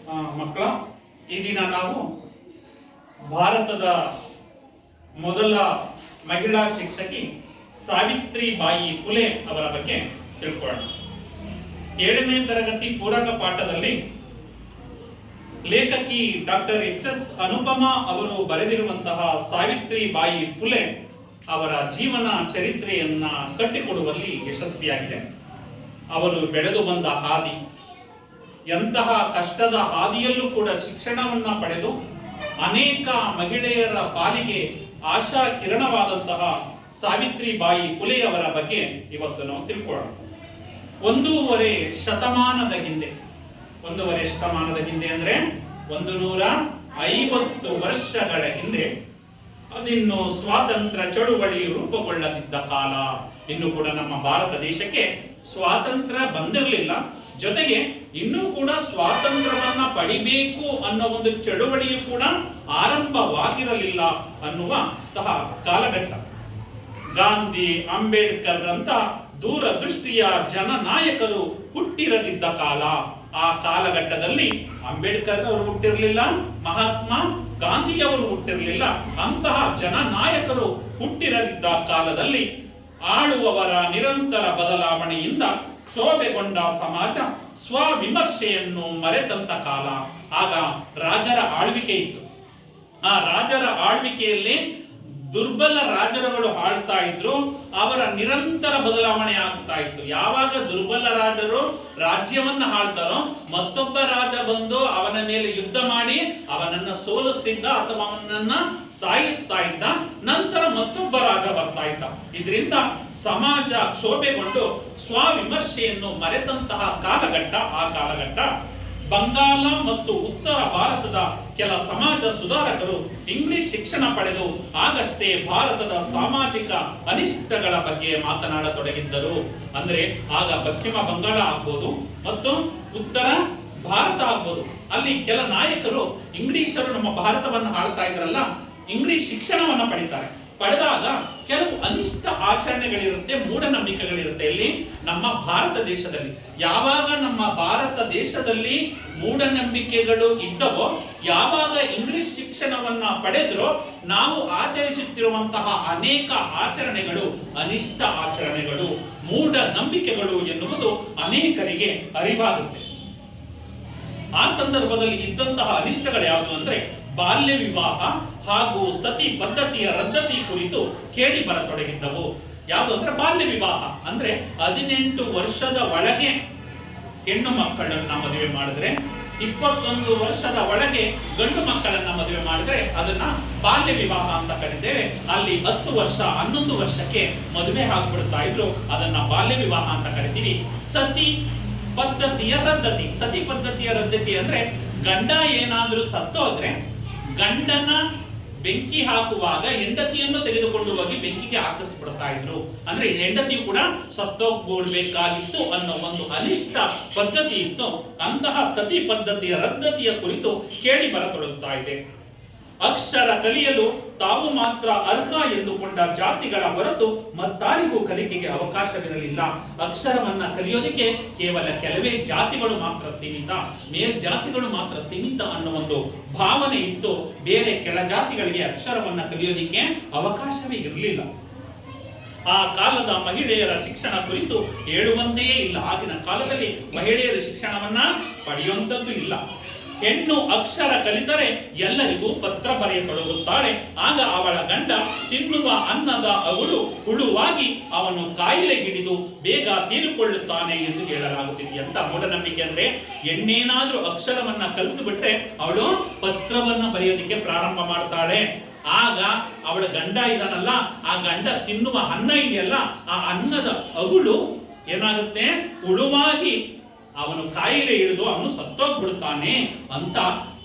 ಮಕ್ಕಳ ಈ ದಿನ ನಾವು ಭಾರತದ ಮೊದಲ ಮಹಿಳಾ ಶಿಕ್ಷಕಿ ಸಾವಿತ್ರಿಬಾಯಿ ಫುಲೆ ಅವರ ಬಗ್ಗೆ ತಿಳ್ಕೊಳ್ಳೋಣ. 7ನೇ ತರಗತಿ ಪೂರಕ ಪಾಠದಲ್ಲಿ ಲೇಖಕಿ ಡಾಕ್ಟರ್ ಎಚ್.ಎಸ್. ಅನುಪಮಾ ಅವರು ಬರೆದಿರುವಂತಹ ಸಾವಿತ್ರಿಬಾಯಿ ಫುಲೆ ಅವರ ಜೀವನ ಚರಿತ್ರೆಯನ್ನ ಕಟ್ಟಿಕೊಡುವಲ್ಲಿ ಯಶಸ್ವಿಯಾಗಿದೆ. ಅವರು ಬೆಳೆದು ಬಂದ ಹಾದಿ, ಎಂತಹ ಕಷ್ಟದ ಹಾದಿಯಲ್ಲೂ ಕೂಡ ಶಿಕ್ಷಣವನ್ನ ಪಡೆದು ಅನೇಕ ಮಹಿಳೆಯರ ಪಾಲಿಗೆ ಆಶಾ ಕಿರಣವಾದಂತಹ ಸಾವಿತ್ರಿಬಾಯಿ ಫುಲೆಯವರ ಬಗ್ಗೆ ಇವತ್ತು ನಾವು ತಿಳ್ಕೊಳ್ಳೋಣ. ಒಂದೂವರೆ ಶತಮಾನದ ಹಿಂದೆ ಅಂದ್ರೆ 150 ವರ್ಷಗಳ ಹಿಂದೆ, ಅದಿನ್ನು ಸ್ವಾತಂತ್ರ್ಯ ಚಳುವಳಿ ರೂಪುಗೊಳ್ಳದಿದ್ದ ಕಾಲ. ಇನ್ನು ಕೂಡ ನಮ್ಮ ಭಾರತ ದೇಶಕ್ಕೆ ಸ್ವಾತಂತ್ರ್ಯ ಬಂದಿರಲಿಲ್ಲ. ಜೊತೆಗೆ ಇನ್ನೂ ಕೂಡ ಸ್ವಾತಂತ್ರ್ಯವನ್ನ ಪಡಿಬೇಕು ಅನ್ನೋ ಒಂದು ಚಳುವಳಿಯು ಕೂಡ ಆರಂಭವಾಗಿರಲಿಲ್ಲ ಅನ್ನುವ ಕಾಲಘಟ್ಟ. ಗಾಂಧಿ, ಅಂಬೇಡ್ಕರ್ ಅಂತ ದೂರದೃಷ್ಟಿಯ ಜನನಾಯಕರು ಹುಟ್ಟಿರದಿದ್ದ ಕಾಲ. ಆ ಕಾಲಘಟ್ಟದಲ್ಲಿ ಅಂಬೇಡ್ಕರ್ ಅವರು ಹುಟ್ಟಿರಲಿಲ್ಲ, ಮಹಾತ್ಮ ಗಾಂಧಿಯವರು ಹುಟ್ಟಿರಲಿಲ್ಲ. ಅಂತಹ ಜನನಾಯಕರು ಹುಟ್ಟಿರದಿದ್ದ ಕಾಲದಲ್ಲಿ ಆಳುವವರ ನಿರಂತರ ಬದಲಾವಣೆಯಿಂದ ಕ್ಷೋಭೆಗೊಂಡ ಸಮಾಜ ಸ್ವವಿಮರ್ಶೆಯನ್ನು ಮರೆತಂತ ಕಾಲ. ಆಗ ರಾಜರ ಆಳ್ವಿಕೆ ಇತ್ತು. ಆ ರಾಜರ ಆಳ್ವಿಕೆಯಲ್ಲಿ ದುರ್ಬಲ ರಾಜರುಗಳು ಆಳ್ತಾ ಇದ್ರು. ಅವರ ನಿರಂತರ ಬದಲಾವಣೆ ಆಗ್ತಾ ಇತ್ತು. ಯಾವಾಗ ದುರ್ಬಲ ರಾಜರು ರಾಜ್ಯವನ್ನ ಆಳ್ತಾರೋ, ಮತ್ತೊಬ್ಬ ರಾಜ ಬಂದು ಅವನ ಮೇಲೆ ಯುದ್ಧ ಮಾಡಿ ಅವನನ್ನ ಸೋಲಿಸ್ತಿದ್ದ ಅಥವಾ ಅವನನ್ನ ಸಾಯಿಸ್ತಾ ಇದ್ದ. ನಂತರ ಮತ್ತೊಬ್ಬ ರಾಜ ಬರ್ತಾ ಇದ್ದ. ಇದರಿಂದ ಸಮಾಜ ಕ್ಷೋಭೆಗೊಂಡು ಸ್ವವಿಮರ್ಶೆಯನ್ನು ಮರೆತಂತಹ ಕಾಲಘಟ್ಟ. ಆ ಕಾಲಘಟ್ಟ ಬಂಗಾಳ ಮತ್ತು ಉತ್ತರ ಭಾರತದ ಕೆಲ ಸಮಾಜ ಸುಧಾರಕರು ಇಂಗ್ಲಿಷ್ ಶಿಕ್ಷಣ ಪಡೆದು ಆಗಷ್ಟೇ ಭಾರತದ ಸಾಮಾಜಿಕ ಅನಿಷ್ಟಗಳ ಬಗ್ಗೆ ಮಾತನಾಡತೊಡಗಿದ್ದರು. ಅಂದ್ರೆ ಆಗ ಪಶ್ಚಿಮ ಬಂಗಾಳ ಆಗ್ಬೋದು ಮತ್ತು ಉತ್ತರ ಭಾರತ ಆಗ್ಬೋದು, ಅಲ್ಲಿ ಕೆಲ ನಾಯಕರು ಇಂಗ್ಲಿಷರು ನಮ್ಮ ಭಾರತವನ್ನು ಆಳ್ತಾ ಇದ್ರಲ್ಲ, ಇಂಗ್ಲಿಷ್ ಶಿಕ್ಷಣವನ್ನ ಪಡಿತಾರೆ. ಪಡೆದಾಗ ಕೆಲವು ಅನಿಷ್ಟ ಆಚರಣೆಗಳಿರುತ್ತೆ, ಮೂಢನಂಬಿಕೆಗಳಿರುತ್ತೆ. ಇಲ್ಲಿ ನಮ್ಮ ಭಾರತ ದೇಶದಲ್ಲಿ ಯಾವಾಗ ನಮ್ಮ ಭಾರತ ದೇಶದಲ್ಲಿ ಮೂಢನಂಬಿಕೆಗಳು ಇದ್ದವೋ, ಯಾವಾಗ ಇಂಗ್ಲಿಷ್ ಶಿಕ್ಷಣವನ್ನ ಪಡೆದ್ರೋ, ನಾವು ಆಚರಿಸುತ್ತಿರುವಂತಹ ಅನೇಕ ಆಚರಣೆಗಳು ಅನಿಷ್ಟ ಆಚರಣೆಗಳು, ಮೂಢನಂಬಿಕೆಗಳು ಎನ್ನುವುದು ಅನೇಕರಿಗೆ ಅರಿವಾಗುತ್ತೆ. ಆ ಸಂದರ್ಭದಲ್ಲಿ ಇದ್ದಂತಹ ಅನಿಷ್ಟಗಳು ಯಾವುದು ಅಂದ್ರೆ ಬಾಲ್ಯ ವಿವಾಹ ಹಾಗೂ ಸತಿ ಪದ್ಧತಿಯ ರದ್ದತಿ ಕುರಿತು ಕೇಳಿ ಬರತೊಡಗಿದ್ದವು. ಯಾವುದು ಅಂದ್ರೆ ಬಾಲ್ಯ ವಿವಾಹ ಅಂದ್ರೆ 18 ವರ್ಷದ ಒಳಗೆ ಹೆಣ್ಣು ಮಕ್ಕಳನ್ನ ಮದುವೆ ಮಾಡಿದ್ರೆ, 21 ವರ್ಷದ ಒಳಗೆ ಗಂಡು ಮಕ್ಕಳನ್ನ ಮದುವೆ ಮಾಡಿದ್ರೆ ಅದನ್ನ ಬಾಲ್ಯ ವಿವಾಹ ಅಂತ ಕರೀತೇವೆ. ಅಲ್ಲಿ 10 ವರ್ಷ 11 ವರ್ಷಕ್ಕೆ ಮದುವೆ ಆಗ್ಬಿಡ್ತಾ ಇದ್ರು, ಅದನ್ನ ಬಾಲ್ಯ ವಿವಾಹ ಅಂತ ಕರಿತೀವಿ. ಸತಿ ಪದ್ಧತಿಯ ರದ್ದತಿ ಅಂದ್ರೆ ಗಂಡ ಏನಾದ್ರೂ ಸತ್ತೋದ್ರೆ ಗಂಡನ ಬೆಂಕಿ ಹಾಕುವಾಗ ಹೆಂಡತಿಯನ್ನು ತೆಗೆದುಕೊಂಡು ಹೋಗಿ ಬೆಂಕಿಗೆ ಹಾಕಿಸ್ಬಿಡ್ತಾ ಇದ್ರು. ಅಂದ್ರೆ ಹೆಂಡತಿಯು ಕೂಡ ಸತ್ತೋಗ್ಬಿಡ್ಬೇಕಾಗಿತ್ತು ಅನ್ನೋ ಒಂದು ಅನಿಷ್ಟ ಪದ್ಧತಿ ಇತ್ತು. ಅಂತಹ ಸತಿ ಪದ್ಧತಿಯ ರದ್ದತಿಯ ಕುರಿತು ಕೇಳಿ ಬರತೊಡಗುತ್ತಾ ಇದೆ. ಅಕ್ಷರ ಕಲಿಯಲು ತಾವು ಮಾತ್ರ ಅರ್ಹ ಎಂದುಕೊಂಡ ಜಾತಿಗಳ ಹೊರತು ಮತ್ತಾರಿಗೂ ಕಲಿಕೆಗೆ ಅವಕಾಶವಿರಲಿಲ್ಲ. ಅಕ್ಷರವನ್ನ ಕಲಿಯೋದಕ್ಕೆ ಕೇವಲ ಕೆಲವೇ ಜಾತಿಗಳು ಮಾತ್ರ ಸೀಮಿತ, ಮೇಲ್ಜಾತಿಗಳು ಮಾತ್ರ ಸೀಮಿತ ಅನ್ನೋ ಒಂದು ಭಾವನೆ ಇತ್ತು. ಬೇರೆ ಕೆಳ ಜಾತಿಗಳಿಗೆ ಅಕ್ಷರವನ್ನ ಕಲಿಯೋದಕ್ಕೆ ಅವಕಾಶವೇ ಇರಲಿಲ್ಲ. ಆ ಕಾಲದ ಮಹಿಳೆಯರ ಶಿಕ್ಷಣ ಕುರಿತು ಹೇಳುವಂತೆಯೇ ಇಲ್ಲ. ಆಗಿನ ಕಾಲದಲ್ಲಿ ಮಹಿಳೆಯರ ಶಿಕ್ಷಣವನ್ನ ಪಡೆಯುವಂಥದ್ದು ಇಲ್ಲ. ಹೆಣ್ಣು ಅಕ್ಷರ ಕಲಿತರೆ ಎಲ್ಲರಿಗೂ ಪತ್ರ ಬರೆಯತೊಡಗುತ್ತಾಳೆ. ಆಗ ಅವಳ ಗಂಡ ತಿನ್ನುವ ಅನ್ನದ ಅವಳು ಹುಳುವಾಗಿ ಅವನು ಕಾಯಿಲೆ ಹಿಡಿದು ಬೇಗ ತೀರಿಕೊಳ್ಳುತ್ತಾನೆ ಎಂದು ಹೇಳಲಾಗುತ್ತಿದೆ. ಅಂತ ಮೂಢನಂಬಿಕೆ ಅಂದ್ರೆ ಹೆಣ್ಣೇನಾದ್ರೂ ಅಕ್ಷರವನ್ನ ಕಲಿತು ಬಿಟ್ರೆ ಅವಳು ಪತ್ರವನ್ನ ಬರೆಯೋದಕ್ಕೆ ಪ್ರಾರಂಭ ಮಾಡ್ತಾಳೆ. ಆಗ ಅವಳ ಗಂಡ ಇದಾನಲ್ಲ, ಆ ಗಂಡ ತಿನ್ನುವ ಅನ್ನ ಇದೆಯಲ್ಲ, ಆ ಅನ್ನದ ಅಗುಳು ಏನಾಗುತ್ತೆ, ಹುಳುವಾಗಿ ಅವನು ಕಾಯಿಲೆ ಹಿಡಿದು ಅವನು ಸತ್ತೋಗ್ಬಿಡುತ್ತಾನೆ ಅಂತ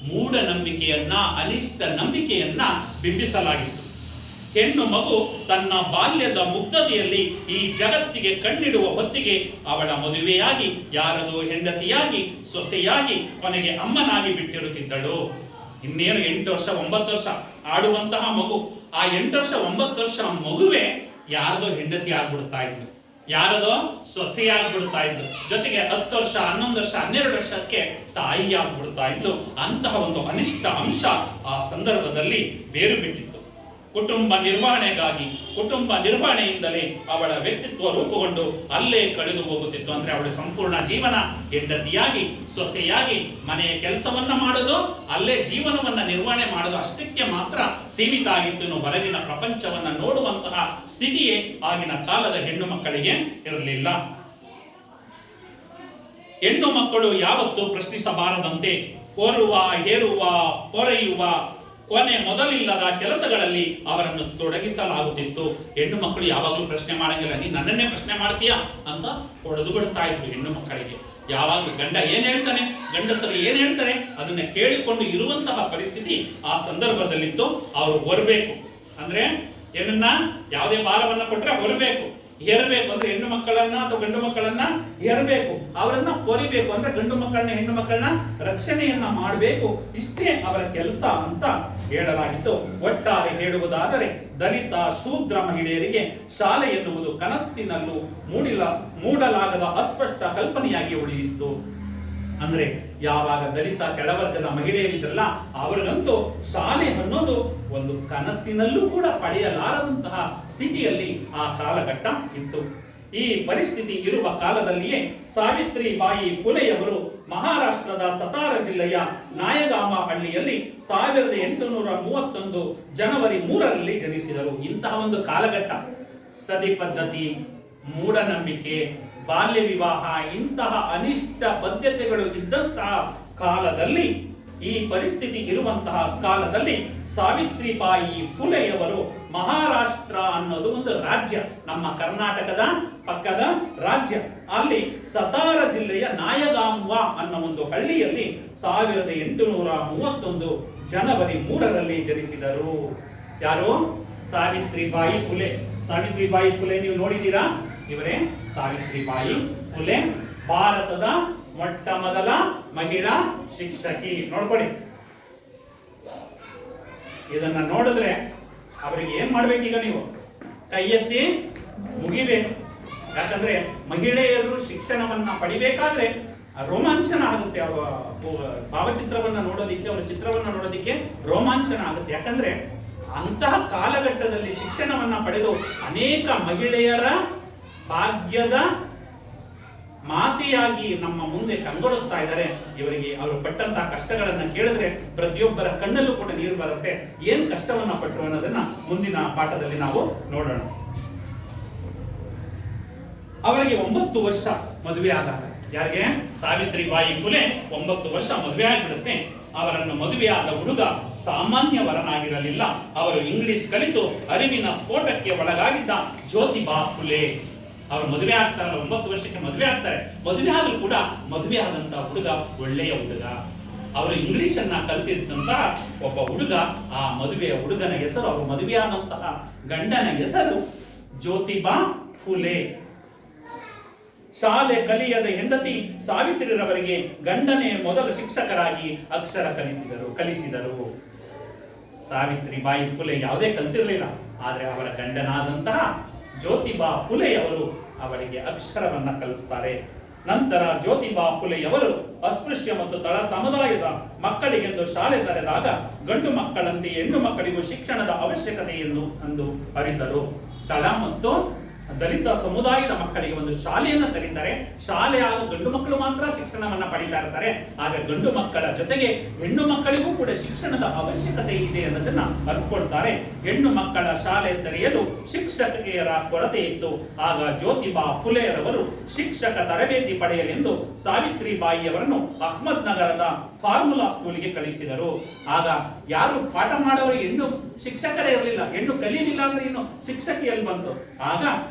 ಮೂಢನಂಬಿಕೆಯನ್ನ, ಅನಿಷ್ಟ ನಂಬಿಕೆಯನ್ನ ಬಿಂಬಿಸಲಾಗಿತ್ತು. ಹೆಣ್ಣು ಮಗು ತನ್ನ ಬಾಲ್ಯದ ಮುಗ್ಧತೆಯಲ್ಲಿ ಈ ಜಗತ್ತಿಗೆ ಕಣ್ಣಿಡುವ ಹೊತ್ತಿಗೆ ಅವಳ ಮದುವೆಯಾಗಿ ಯಾರದು ಹೆಂಡತಿಯಾಗಿ ಸೊಸೆಯಾಗಿ ಕೊನೆಗೆ ಅಮ್ಮನಾಗಿ ಬಿಟ್ಟಿರುತ್ತಿದ್ದಳು. ಇನ್ನೇನು 8 ವರ್ಷ 9 ವರ್ಷ ಆಡುವಂತಹ ಮಗು, ಆ 8 ವರ್ಷ 9 ವರ್ಷ ಮಗುವೆ ಯಾರದೋ ಹೆಂಡತಿ ಆಗ್ಬಿಡ್ತಾ ಇದ್ಲು. ಯಾರದೋ ಸೊಸೆಯಾಗ್ಬಿಡ್ತಾ ಇದ್ಲು, ಜೊತೆಗೆ 10 ವರ್ಷ 11 ವರ್ಷ 12 ವರ್ಷಕ್ಕೆ ತಾಯಿಯಾಗ್ಬಿಡ್ತಾ ಇದ್ಲು. ಅಂತಹ ಒಂದು ಅನಿಷ್ಟ ಅಂಶ ಆ ಸಂದರ್ಭದಲ್ಲಿ ಬೇರು ಬಿಟ್ಟಿತ್ತು. ಕುಟುಂಬ ನಿರ್ವಹಣೆಗಾಗಿ, ಕುಟುಂಬ ನಿರ್ವಹಣೆಯಿಂದಲೇ ಅವಳ ವ್ಯಕ್ತಿತ್ವ ರೂಪುಗೊಂಡು ಅಲ್ಲೇ ಕಳೆದು ಹೋಗುತ್ತಿತ್ತು. ಅಂದ್ರೆ ಅವಳ ಸಂಪೂರ್ಣ ಜೀವನ ಹೆಂಡತಿಯಾಗಿ, ಸೊಸೆಯಾಗಿ ಮನೆಯ ಕೆಲಸವನ್ನ ಮಾಡೋದು, ಅಲ್ಲೇ ಜೀವನವನ್ನ ನಿರ್ವಹಣೆ ಮಾಡೋದು ಅಷ್ಟಕ್ಕೆ ಮಾತ್ರ ಸೀಮಿತ ಆಗಿತ್ತು. ಇನ್ನು ಹೊರಗಿನ ಪ್ರಪಂಚವನ್ನ ನೋಡುವಂತಹ ಸ್ಥಿತಿಯೇ ಆಗಿನ ಕಾಲದ ಹೆಣ್ಣು ಮಕ್ಕಳಿಗೆ ಇರಲಿಲ್ಲ. ಹೆಣ್ಣು ಮಕ್ಕಳು ಯಾವತ್ತೂ ಪ್ರಶ್ನಿಸಬಾರದಂತೆ ಕೋರುವ, ಹೇರುವ, ಹೊರೆಯುವ, ಕೊನೆ ಮೊದಲಿಲ್ಲದ ಕೆಲಸಗಳಲ್ಲಿ ಅವರನ್ನು ತೊಡಗಿಸಲಾಗುತ್ತಿತ್ತು. ಹೆಣ್ಣು ಮಕ್ಕಳು ಯಾವಾಗಲೂ ಪ್ರಶ್ನೆ ಮಾಡಂಗಿಲ್ಲ, ನೀ ನನ್ನನ್ನೇ ಪ್ರಶ್ನೆ ಮಾಡ್ತೀಯಾ ಅಂತ ಹೊಡೆದು ಬಿಡ್ತಾ ಇದ್ರು ಹೆಣ್ಣು ಮಕ್ಕಳಿಗೆ. ಯಾವಾಗಲೂ ಗಂಡ ಏನ್ ಹೇಳ್ತಾನೆ, ಗಂಡಸರು ಏನ್ ಹೇಳ್ತಾರೆ ಅದನ್ನ ಕೇಳಿಕೊಂಡು ಇರುವಂತಹ ಪರಿಸ್ಥಿತಿ ಆ ಸಂದರ್ಭದಲ್ಲಿತ್ತು. ಅವರು ಹೊರಬೇಕು ಅಂದ್ರೆ ಏನನ್ನ, ಯಾವುದೇ ಭಾರವನ್ನ ಕೊಟ್ರೆ ಹೊರಬೇಕು. ಹೇರಬೇಕು ಅಂದ್ರೆ ಹೆಣ್ಣು ಮಕ್ಕಳನ್ನ ಅಥವಾ ಗಂಡು ಮಕ್ಕಳನ್ನ ಹೇರಬೇಕು, ಅವರನ್ನ ಹೊರಿಬೇಕು ಅಂದ್ರೆ ಗಂಡು ಮಕ್ಕಳನ್ನ ಹೆಣ್ಣು ಮಕ್ಕಳನ್ನ ರಕ್ಷಣೆಯನ್ನ ಮಾಡಬೇಕು. ಇಷ್ಟೇ ಅವರ ಕೆಲಸ ಅಂತ ಹೇಳಲಾಗಿತ್ತು. ಒಟ್ಟಾರೆ ಹೇಳುವುದಾದರೆ ದಲಿತ ಶೂದ್ರ ಮಹಿಳೆಯರಿಗೆ ಶಾಲೆ ಎನ್ನುವುದು ಕನಸಿನಲ್ಲೂ ಮೂಡಲಾಗದ ಅಸ್ಪಷ್ಟ ಕಲ್ಪನೆಯಾಗಿ ಉಳಿದಿತ್ತು. ಅಂದ್ರೆ ಯಾವಾಗ ದಲಿತ ಕೆಳವರ್ಗದ ಮಹಿಳೆಯರಿದ್ರಲ್ಲ, ಅವರಿಗಂತೂ ಶಾಲೆ ಅನ್ನೋದು ಒಂದು ಕನಸಿನಲ್ಲೂ ಕೂಡ ಪಡೆಯಲಾರದಂತಹ ಸ್ಥಿತಿಯಲ್ಲಿ ಆ ಕಾಲಘಟ್ಟ ಇತ್ತು. ಈ ಪರಿಸ್ಥಿತಿ ಇರುವ ಕಾಲದಲ್ಲಿಯೇ ಸಾವಿತ್ರಿಬಾಯಿ ಫುಲೆಯವರು ಮಹಾರಾಷ್ಟ್ರದ ಸತಾರ ಜಿಲ್ಲೆಯ ನಾಯಗಾಮ ಹಳ್ಳಿಯಲ್ಲಿ 1831 ಜನವರಿ 3ರಲ್ಲಿ ಜನಿಸಿದರು. ಇಂತಹ ಒಂದು ಕಾಲಘಟ್ಟ, ಸತಿ ಪದ್ಧತಿ, ಮೂಢನಂಬಿಕೆ, ಬಾಲ್ಯ ವಿವಾಹ, ಇಂತಹ ಅನಿಷ್ಟ ಬದ್ಧತೆಗಳು ಇದ್ದಂತಹ ಕಾಲದಲ್ಲಿ, ಈ ಪರಿಸ್ಥಿತಿ ಇರುವಂತಹ ಕಾಲದಲ್ಲಿ ಸಾವಿತ್ರಿಬಾಯಿ ಫುಲೆಯವರು ಮಹಾರಾಷ್ಟ್ರ ಅನ್ನೋದು ಒಂದು ರಾಜ್ಯ, ನಮ್ಮ ಕರ್ನಾಟಕದ ಪಕ್ಕದ ರಾಜ್ಯ, ಅಲ್ಲಿ ಸತಾರ ಜಿಲ್ಲೆಯ ನಾಯಗಾಂವ ಅನ್ನೋ ಒಂದು ಹಳ್ಳಿಯಲ್ಲಿ 1831 ಜನವರಿ 3ರಲ್ಲಿ ಜನಿಸಿದರು. ಯಾರು? ಸಾವಿತ್ರಿಬಾಯಿ ಫುಲೆ. ಸಾವಿತ್ರಿಬಾಯಿ ಫುಲೆ ನೀವು ನೋಡಿದ್ದೀರಾ? ಇವರೇ ಸಾವಿತ್ರಿಬಾಯಿ ಫುಲೆ, ಭಾರತದ ಮೊಟ್ಟ ಮೊದಲ ಮಹಿಳಾ ಶಿಕ್ಷಕಿ. ನೋಡ್ಕೊಳ್ಳಿ, ಇದನ್ನ ನೋಡಿದ್ರೆ ಅವರಿಗೆ ಏನ್ ಮಾಡ್ಬೇಕೀಗ? ನೀವು ಕೈ ಎತ್ತಿ ಮುಗಿಬೇಕು. ಯಾಕಂದ್ರೆ ಮಹಿಳೆಯರು ಶಿಕ್ಷಣವನ್ನ ಪಡಿಬೇಕಾದ್ರೆ ರೋಮಾಂಚನ ಆಗುತ್ತೆ. ಅವರ ಭಾವಚಿತ್ರವನ್ನ ನೋಡೋದಿಕ್ಕೆ, ಅವರ ಚಿತ್ರವನ್ನ ನೋಡೋದಿಕ್ಕೆ ರೋಮಾಂಚನ ಆಗುತ್ತೆ. ಯಾಕಂದ್ರೆ ಅಂತಹ ಕಾಲಘಟ್ಟದಲ್ಲಿ ಶಿಕ್ಷಣವನ್ನ ಪಡೆದು ಅನೇಕ ಮಹಿಳೆಯರ ಭಾಗ್ಯದ ಮಾತೆಯಾಗಿ ನಮ್ಮ ಮುಂದೆ ಕಂಗೊಳಿಸ್ತಾ ಇದ್ದಾರೆ. ಇವರಿಗೆ ಅವರು ಪಟ್ಟಂತಹ ಕಷ್ಟಗಳನ್ನ ಕೇಳಿದ್ರೆ ಪ್ರತಿಯೊಬ್ಬರ ಕಣ್ಣಲ್ಲೂ ಕೂಡ ನೀರು ಬರುತ್ತೆ. ಏನ್ ಕಷ್ಟವನ್ನ ಪಟ್ಟರು ಅನ್ನೋದನ್ನ ಮುಂದಿನ ಪಾಠದಲ್ಲಿ ನಾವು ನೋಡೋಣ. ಅವರಿಗೆ 9 ವರ್ಷ ಮದುವೆ ಆದಾಗ, ಯಾರಿಗೆ? ಸಾವಿತ್ರಿಬಾಯಿ ಫುಲೆ 9 ವರ್ಷ ಮದುವೆ ಆಗಿಬಿಡುತ್ತೆ. ಅವರನ್ನು ಮದುವೆಯಾದ ಹುಡುಗ ಸಾಮಾನ್ಯ ವರನಾಗಿರಲಿಲ್ಲ. ಅವರು ಇಂಗ್ಲಿಷ್ ಕಲಿತು ಅರಿವಿನ ಸ್ಫೋಟಕ್ಕೆ ಒಳಗಾಗಿದ್ದ ಜ್ಯೋತಿಬಾ ಫುಲೆ. ಅವರು ಮದುವೆ ಆಗ್ತಾರಲ್ಲ, 9 ವರ್ಷಕ್ಕೆ ಮದುವೆ ಆಗ್ತಾರೆ. ಮದುವೆ ಆದ್ರೂ ಕೂಡ ಮದುವೆ ಆದಂತಹ ಹುಡುಗ ಒಳ್ಳೆಯ ಹುಡುಗ. ಅವರು ಇಂಗ್ಲಿಷ್ ಅನ್ನ ಕಲಿತಿದ್ದಂತಹ ಒಬ್ಬ ಹುಡುಗ. ಆ ಮದುವೆಯ ಹುಡುಗನ ಹೆಸರು, ಅವರು ಮದುವೆಯಾದಂತಹ ಗಂಡನ ಹೆಸರು ಜ್ಯೋತಿಬಾ ಫುಲೆ. ಶಾಲೆ ಕಲಿಯದ ಹೆಂಡತಿ ಸಾವಿತ್ರಿರವರಿಗೆ ಗಂಡನೇ ಮೊದಲ ಶಿಕ್ಷಕರಾಗಿ ಅಕ್ಷರ ಕಲಿಸಿದರು. ಸಾವಿತ್ರಿಬಾಯಿ ಫುಲೆ ಯಾವುದೇ ಕಲ್ತಿರ್ಲಿಲ್ಲ, ಆದ್ರೆ ಅವರ ಗಂಡನಾದಂತಹ ಜ್ಯೋತಿಬಾ ಫುಲೆಯವರು ಅವರಿಗೆ ಅಕ್ಷರವನ್ನ ಕಲಿಸ್ತಾರೆ. ನಂತರ ಜ್ಯೋತಿಬಾ ಫುಲೆಯವರು ಅಸ್ಪೃಶ್ಯ ಮತ್ತು ತಳ ಸಮುದಾಯದ ಮಕ್ಕಳಿಗೆಂದು ಶಾಲೆ ತೆರೆದಾಗ ಗಂಡು ಮಕ್ಕಳಂತೆ ಹೆಣ್ಣು ಮಕ್ಕಳಿಗೂ ಶಿಕ್ಷಣದ ಅವಶ್ಯಕತೆಯನ್ನು ಅಂದು ಅರಿತರು. ತಳ ಮತ್ತು ದಲಿತ ಸಮುದಾಯದ ಮಕ್ಕಳಿಗೆ ಒಂದು ಶಾಲೆಯನ್ನು ತೆರೀತಾರೆ. ಶಾಲೆ ಆಗ ಗಂಡು ಮಕ್ಕಳು ಮಾತ್ರ ಶಿಕ್ಷಣವನ್ನ ಪಡಿತಾ ಇರ್ತಾರೆ. ಆಗ ಗಂಡು ಮಕ್ಕಳ ಜೊತೆಗೆ ಹೆಣ್ಣು ಮಕ್ಕಳಿಗೂ ಕೂಡ ಶಿಕ್ಷಣದ ಅವಶ್ಯಕತೆ ಇದೆ ಅನ್ನೋದನ್ನ ಅರ್ಕೊಳ್ತಾರೆ. ಹೆಣ್ಣು ಮಕ್ಕಳ ಶಾಲೆ ತೆರೆಯಲು ಶಿಕ್ಷಕಿಯರ ಕೊರತೆ ಇತ್ತು. ಆಗ ಜ್ಯೋತಿಬಾ ಫುಲೆಯರವರು ಶಿಕ್ಷಕ ತರಬೇತಿ ಪಡೆಯಲೆಂದು ಸಾವಿತ್ರಿಬಾಯಿಯವರನ್ನು ಅಹ್ಮದ್ ನಗರದ ಫಾರ್ಮುಲಾ ಸ್ಕೂಲಿಗೆ ಕಳಿಸಿದರು. ಆಗ ಯಾರು ಪಾಠ ಮಾಡೋರು ಹೆಣ್ಣು ಶಿಕ್ಷಕರೇ ಇರಲಿಲ್ಲ. ಹೆಣ್ಣು ಕಲೀಲಿಲ್ಲ ಅಂದ್ರೆ ಇನ್ನು ಶಿಕ್ಷಕಿಯಲ್ಲಿ ಬಂತು. ಆಗ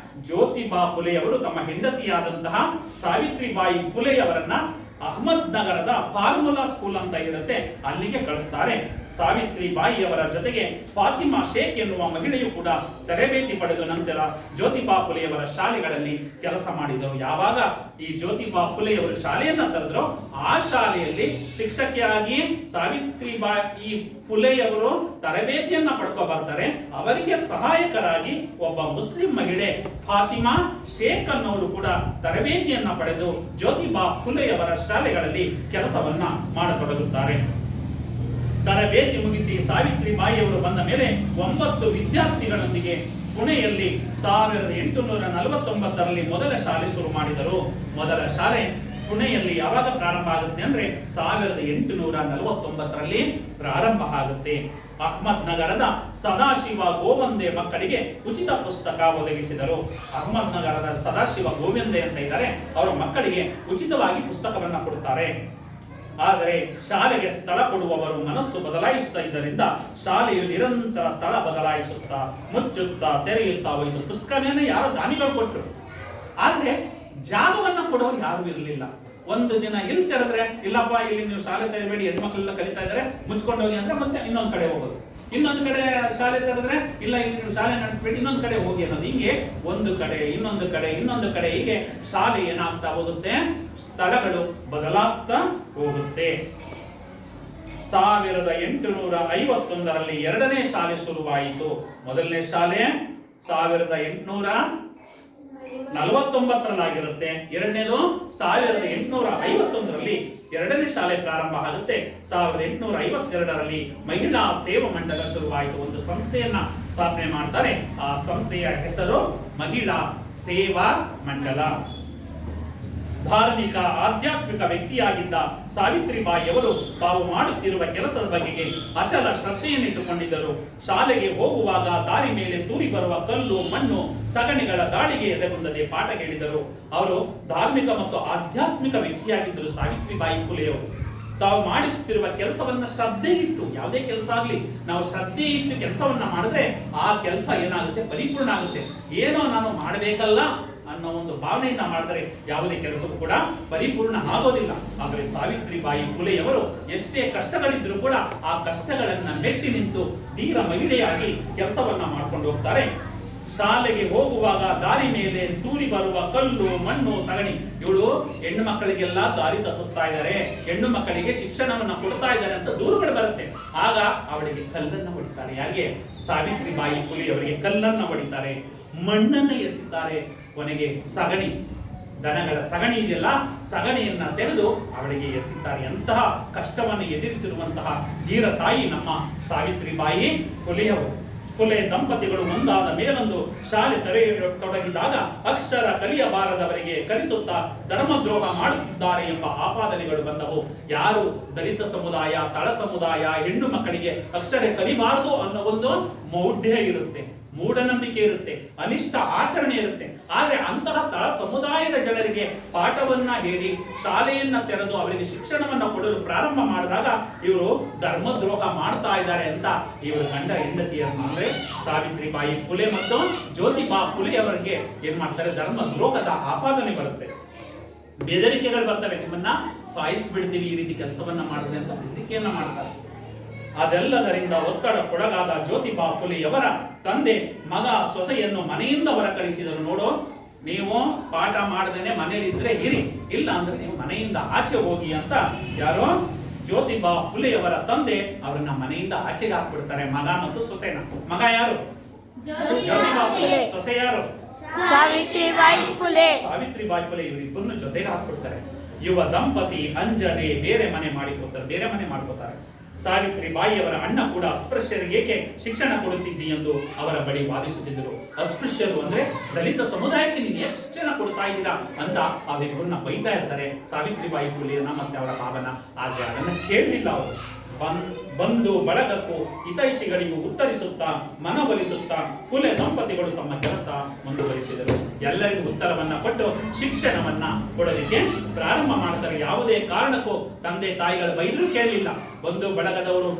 ಜ್ಯೋತಿಬಾ ಫುಲೆಯವರು ತಮ್ಮ ಹೆಂಡತಿಯಾದಂತಹ ಸಾವಿತ್ರಿಬಾಯಿ ಫುಲೆಯವರನ್ನ ಅಹ್ಮದ್ ನಗರದ ಫಾರ್ಮುಲಾ ಸ್ಕೂಲ್ ಅಂತ ಇರುತ್ತೆ, ಅಲ್ಲಿಗೆ ಕಳಿಸ್ತಾರೆ. ಸಾವಿತ್ರಿಬಾಯಿಯವರ ಜೊತೆಗೆ ಫಾತಿಮಾ ಶೇಖ್ ಎನ್ನುವ ಮಹಿಳೆಯು ಕೂಡ ತರಬೇತಿ ಪಡೆದು ನಂತರ ಜ್ಯೋತಿಬಾ ಫುಲೆಯವರ ಶಾಲೆಗಳಲ್ಲಿ ಕೆಲಸ ಮಾಡಿದರು. ಯಾವಾಗ ಈ ಜ್ಯೋತಿಬಾ ಫುಲೆಯವರು ಶಾಲೆಯನ್ನ ತೆರೆದ್ರು. ಆ ಶಾಲೆಯಲ್ಲಿ ಶಿಕ್ಷಕಿಯಾಗಿ ಸಾವಿತ್ರಿಬಾಯಿ ಫುಲೆಯವರು ತರಬೇತಿಯನ್ನ ಪಡ್ಕೊ ಬರ್ತಾರೆ. ಅವರಿಗೆ ಸಹಾಯಕರಾಗಿ ಒಬ್ಬ ಮುಸ್ಲಿಂ ಮಹಿಳೆ ಫಾತಿಮಾ ಶೇಖ್ ಅನ್ನೋರು ಕೂಡ ತರಬೇತಿಯನ್ನ ಪಡೆದು ಜ್ಯೋತಿಬಾ ಫುಲೆಯವರ ಶಾಲೆಗಳಲ್ಲಿ ಕೆಲಸವನ್ನ ಮಾಡತೊಡಗುತ್ತಾರೆ. ತರಬೇತಿ ಮುಗಿಸಿ ಸಾವಿತ್ರಿಬಾಯಿಯವರು ಬಂದ ಮೇಲೆ 9 ವಿದ್ಯಾರ್ಥಿಗಳೊಂದಿಗೆ ಪುಣೆಯಲ್ಲಿ 1849ರಲ್ಲಿ ಮೊದಲ ಶಾಲೆ ಶುರು ಮಾಡಿದರು. ಮೊದಲ ಶಾಲೆ ಪುಣೆಯಲ್ಲಿ ಯಾವಾಗ ಪ್ರಾರಂಭ ಆಗುತ್ತೆ ಅಂದ್ರೆ 1849ರಲ್ಲಿ ಪ್ರಾರಂಭ ಆಗುತ್ತೆ. ಅಹ್ಮದ್ ನಗರದ ಸದಾಶಿವ ಗೋವಂದೆ ಮಕ್ಕಳಿಗೆ ಉಚಿತ ಪುಸ್ತಕ ಒದಗಿಸಿದರು. ಅಹ್ಮದ್ ನಗರದ ಸದಾಶಿವ ಗೋವಿಂದೆ ಅಂತ ಇದ್ದಾರೆ, ಅವರ ಮಕ್ಕಳಿಗೆ ಉಚಿತವಾಗಿ ಪುಸ್ತಕವನ್ನ ಕೊಡುತ್ತಾರೆ. ಆದರೆ ಶಾಲೆಗೆ ಸ್ಥಳ ಕೊಡುವವರು ಮನಸ್ಸು ಬದಲಾಯಿಸುತ್ತಾ ಇದ್ದರಿಂದ ಶಾಲೆಯು ನಿರಂತರ ಸ್ಥಳ ಬದಲಾಯಿಸುತ್ತಾ ಮುಚ್ಚುತ್ತಾ ತೆರೆಯುತ್ತಾ ಹೋಯಿತು. ಪುಸ್ತಕನೇ ಯಾರೋ ದಾನಿಗಳು ಕೊಟ್ಟರು, ಆದ್ರೆ ಜಾಗವನ್ನ ಕೊಡೋರು ಯಾರು ಇರಲಿಲ್ಲ. ಒಂದು ದಿನ ಇಲ್ಲಿ ತೆರೆದ್ರೆ, ಇಲ್ಲಪ್ಪ ಇಲ್ಲಿ ನೀವು ಶಾಲೆ ತೆರಬೇಡಿ, ಹೆಣ್ಮಕ್ಳೆಲ್ಲ ಕಲಿತಾ ಇದ್ದಾರೆ, ಮುಚ್ಕೊಂಡು ಹೋಗಿ ಅಂದ್ರೆ ಮತ್ತೆ ಇನ್ನೊಂದು ಕಡೆ ಹೋಗೋದು. ಇನ್ನೊಂದು ಕಡೆ ಶಾಲೆ ತೆರೆದ್ರೆ, ಇಲ್ಲ ಇಲ್ಲಿ ನೀವು ಶಾಲೆ ನಡೆಸಬೇಡಿ, ಇನ್ನೊಂದು ಕಡೆ ಹೋಗಿ ಅನ್ನೋದು. ಹಿಂಗೆ ಒಂದು ಕಡೆ ಇನ್ನೊಂದು ಕಡೆ ಇನ್ನೊಂದು ಕಡೆ, ಹೀಗೆ ಶಾಲೆ ಏನಾಗ್ತಾ ಹೋಗುತ್ತೆ, ಸ್ಥಳಗಳು ಬದಲಾಗ್ತಾ ಹೋಗುತ್ತೆ. 1851ರಲ್ಲಿ ಎರಡನೇ ಶಾಲೆ ಶುರುವಾಯಿತು. ಮೊದಲನೇ ಶಾಲೆ 1849ರಲ್ಲಾಗಿರುತ್ತೆ. ಎರಡನೇದು 1851ರಲ್ಲಿ ಎರಡನೇ ಶಾಲೆ ಪ್ರಾರಂಭ ಆಗುತ್ತೆ. 1852ರಲ್ಲಿ ಮಹಿಳಾ ಸೇವಾ ಮಂಡಲ ಶುರುವಾಯಿತು. ಒಂದು ಸಂಸ್ಥೆಯನ್ನ ಸ್ಥಾಪನೆ ಮಾಡ್ತಾರೆ. ಆ ಸಂಸ್ಥೆಯ ಹೆಸರು ಮಹಿಳಾ ಸೇವಾ ಮಂಡಲ. ಧಾರ್ಮಿಕ ಆಧ್ಯಾತ್ಮಿಕ ವ್ಯಕ್ತಿಯಾಗಿದ್ದ ಸಾವಿತ್ರಿಬಾಯಿಯವರು ತಾವು ಮಾಡುತ್ತಿರುವ ಕೆಲಸದ ಬಗೆಗೆ ಅಚಲ ಶ್ರದ್ಧೆಯನ್ನಿಟ್ಟುಕೊಂಡಿದ್ದರು. ಶಾಲೆಗೆ ಹೋಗುವಾಗ ದಾರಿ ಮೇಲೆ ತೂರಿ ಬರುವ ಕಲ್ಲು ಮಣ್ಣು ಸಗಣಿಗಳ ದಾಳಿಗೆ ಎದೆಗುಂದದೆ ಪಾಠ ಹೇಳಿದರು. ಅವರು ಧಾರ್ಮಿಕ ಮತ್ತು ಆಧ್ಯಾತ್ಮಿಕ ವ್ಯಕ್ತಿಯಾಗಿದ್ದರು. ಸಾವಿತ್ರಿಬಾಯಿ ಫುಲೆಯವರು ತಾವು ಮಾಡುತ್ತಿರುವ ಕೆಲಸವನ್ನ ಶ್ರದ್ಧೆ ಇಟ್ಟು, ಯಾವುದೇ ಕೆಲಸ ಆಗ್ಲಿ ನಾವು ಶ್ರದ್ಧೆ ಇಟ್ಟು ಕೆಲಸವನ್ನ ಮಾಡಿದ್ರೆ ಆ ಕೆಲಸ ಏನಾಗುತ್ತೆ, ಪರಿಪೂರ್ಣ ಆಗುತ್ತೆ. ಏನೋ ನಾನು ಮಾಡಬೇಕಲ್ಲ ಅನ್ನೋ ಒಂದು ಭಾವನೆಯಿಂದ ಮಾಡಿದರೆ ಯಾವುದೇ ಕೆಲಸವೂ ಕೂಡ ಪರಿಪೂರ್ಣ ಆಗೋದಿಲ್ಲ. ಆದರೆ ಸಾವಿತ್ರಿಬಾಯಿ ಫುಲೆಯವರು ಎಷ್ಟೇ ಕಷ್ಟಗಳಿದ್ರೂ ಕೂಡ ಆ ಕಷ್ಟಗಳನ್ನ ಮೆಟ್ಟಿ ನಿಂತು ಧೀರ ಮಹಿಳೆಯಾಗಿ ಕೆಲಸವನ್ನ ಮಾಡ್ಕೊಂಡು ಹೋಗ್ತಾರೆ. ಶಾಲೆಗೆ ಹೋಗುವಾಗ ದಾರಿ ಮೇಲೆ ತೂರಿ ಬರುವ ಕಲ್ಲು ಮಣ್ಣು ಸಗಣಿ, ಇವಳು ಹೆಣ್ಣು ಮಕ್ಕಳಿಗೆಲ್ಲ ದಾರಿ ತಪ್ಪಿಸ್ತಾ ಇದ್ದಾರೆ, ಹೆಣ್ಣು ಮಕ್ಕಳಿಗೆ ಶಿಕ್ಷಣವನ್ನ ಕೊಡ್ತಾ ಇದ್ದಾರೆ ಅಂತ ದೂರುಗಳು ಬರುತ್ತೆ. ಆಗ ಅವಳಿಗೆ ಕಲ್ಲನ್ನ ಹೊಡಿತಾರೆ. ಹಾಗೆ ಸಾವಿತ್ರಿಬಾಯಿ ಫುಲೆಯವರಿಗೆ ಕಲ್ಲನ್ನ ಹೊಡಿತಾರೆ, ಮಣ್ಣನ್ನ ಎಸಿತಾರೆ. ಕೊನೆಗೆ ಸಗಣಿ, ದನಗಳ ಸಗಣಿ ಇದೆಯಲ್ಲ, ಸಗಣಿಯನ್ನ ತೆಗೆದು ಅವಳಿಗೆ ಎಸಿತಾರೆ. ಅಂತಹ ಕಷ್ಟವನ್ನು ಎದುರಿಸಿರುವಂತಹ ಧೀರ ತಾಯಿ ನಮ್ಮ ಸಾವಿತ್ರಿಬಾಯಿ ಫುಲೆಯವರು. ಫುಲೆ ದಂಪತಿಗಳು ಒಂದಾದ ಮೇಲೊಂದು ಶಾಲೆ ತೆರೆಯತೊಡಗಿದಾಗ ಅಕ್ಷರ ಕಲಿಯಬಾರದವರಿಗೆ ಕಲಿಸುತ್ತಾ ಧರ್ಮದ್ರೋಹ ಮಾಡುತ್ತಿದ್ದಾರೆ ಎಂಬ ಆಪಾದನೆಗಳು ಬಂದವು. ಯಾರು ದಲಿತ ಸಮುದಾಯ, ತಳ ಸಮುದಾಯ, ಹೆಣ್ಣು ಮಕ್ಕಳಿಗೆ ಅಕ್ಷರ ಕಲಿಬಾರದು ಅನ್ನೋ ಒಂದು ಮೌಢ್ಯ ಇರುತ್ತೆ, ಮೂಢನಂಬಿಕೆ ಇರುತ್ತೆ, ಅನಿಷ್ಟ ಆಚರಣೆ ಇರುತ್ತೆ. ಆದ್ರೆ ಅಂತಹ ತಳ ಸಮುದಾಯದ ಜನರಿಗೆ ಪಾಠವನ್ನ ಹೇಳಿ ಶಾಲೆಯನ್ನ ತೆರೆದು ಅವರಿಗೆ ಶಿಕ್ಷಣವನ್ನ ಕೊಡಲು ಪ್ರಾರಂಭ ಮಾಡಿದಾಗ ಇವರು ಧರ್ಮದ್ರೋಹ ಮಾಡ್ತಾ ಇದ್ದಾರೆ ಅಂತ ಇವರು ಗಂಡ ಹೆಂಡತಿಯರನ್ನ ಅಂದ್ರೆ ಸಾವಿತ್ರಿಬಾಯಿ ಫುಲೆ ಮತ್ತು ಜ್ಯೋತಿಬಾ ಫುಲೆ ಅವರಿಗೆ ಏನ್ ಮಾಡ್ತಾರೆ, ಧರ್ಮದ್ರೋಹದ ಆಪಾದನೆ ಬರುತ್ತೆ, ಬೆದರಿಕೆಗಳು ಬರ್ತವೆ. ನಿಮ್ಮನ್ನ ಸಾಯಿಸ್ಬಿಡ್ತೀವಿ ಈ ರೀತಿ ಕೆಲಸವನ್ನ ಮಾಡಿದ್ರೆ ಅಂತ ಬೆದರಿಕೆಯನ್ನ ಮಾಡ್ತಾರೆ. ಅದೆಲ್ಲದರಿಂದ ಒತ್ತಡಕ್ಕೊಳಗಾದ ಜ್ಯೋತಿಬಾ ಫುಲೆಯವರ ತಂದೆ ಮಗ ಸೊಸೆಯನ್ನು ಮನೆಯಿಂದ ಹೊರ ಕಳಿಸಿದರು. ನೋಡು, ನೀವು ಪಾಠ ಮಾಡದೇನೆ ಮನೇಲಿ ಇದ್ರೆ ಇರಿ, ಇಲ್ಲ ಅಂದ್ರೆ ನೀವು ಮನೆಯಿಂದ ಆಚೆ ಹೋಗಿ ಅಂತ ಯಾರೋ ಜ್ಯೋತಿಬಾ ಫುಲೆಯವರ ತಂದೆ ಅವರನ್ನ ಮನೆಯಿಂದ ಆಚೆಗೆ ಹಾಕ್ಬಿಡ್ತಾರೆ, ಮಗ ಮತ್ತು ಸೊಸೆನ. ಮಗ ಯಾರು? ಜ್ಯೋತಿಬಾ ಫುಲೆ. ಸೊಸೆ ಯಾರು? ಸಾವಿತ್ರಿಬಾಯಿ ಫುಲೆ. ಸಾವಿತ್ರಿಬಾಯಿ ಫುಲೆ. ಇವರಿಬ್ಬರನ್ನು ಜೊತೆಗೆ ಹಾಕ್ಬಿಡ್ತಾರೆ. ಯುವ ದಂಪತಿ ಅಂಜದೆ ಬೇರೆ ಮನೆ ಮಾಡ್ಕೋತಾರೆ. ಸಾವಿತ್ರಿಬಾಯಿಯವರ ಅಣ್ಣ ಕೂಡ ಅಸ್ಪೃಶ್ಯರಿಗೆ ಏಕೆ ಶಿಕ್ಷಣ ಕೊಡುತ್ತಿದ್ದಿ ಎಂದು ಅವರ ಬಳಿ ವಾದಿಸುತ್ತಿದ್ದರು. ಅಸ್ಪೃಶ್ಯರು ಅಂದ್ರೆ ದಲಿತ ಸಮುದಾಯಕ್ಕೆ ನೀವು ಎಷ್ಟು ಶಿಕ್ಷಣ ಕೊಡ್ತಾ ಇದ್ದೀರಾ ಅಂತ ಅವರಿಬ್ಬರನ್ನ ಬೈತಾ ಇರ್ತಾರೆ ಸಾವಿತ್ರಿಬಾಯಿ ಫುಲೆಯನ್ನ ಮತ್ತೆ ಅವರ ಭಾವನ. ಆದ್ರೆ ಅದನ್ನ ಕೇಳಲಿಲ್ಲ ಅವರು. ಬಂಧು ಬಳಗಕ್ಕೂ ಹಿತೈಷಿಗಳಿಗೂ ಉತ್ತರಿಸುತ್ತಾ ಮನವೊಲಿಸುತ್ತಾ ಫುಲೆ ದಂಪತಿಗಳು ತಮ್ಮ ಕೆಲಸ ಮುಂದುವರಿಸಿದರು. ಎಲ್ಲರಿಗೂ ಉತ್ತರವನ್ನ ಕೊಟ್ಟು ಶಿಕ್ಷಣವನ್ನ ಕೊಡಲಿಕ್ಕೆ ಪ್ರಾರಂಭ ಮಾಡ್ತಾರೆ. ಯಾವುದೇ ಕಾರಣಕ್ಕೂ ತಂದೆ ತಾಯಿಗಳು ಬೈದ್ರು ಕೇಳಲಿಲ್ಲ, ಬಂಧು ಬಳಗದವರು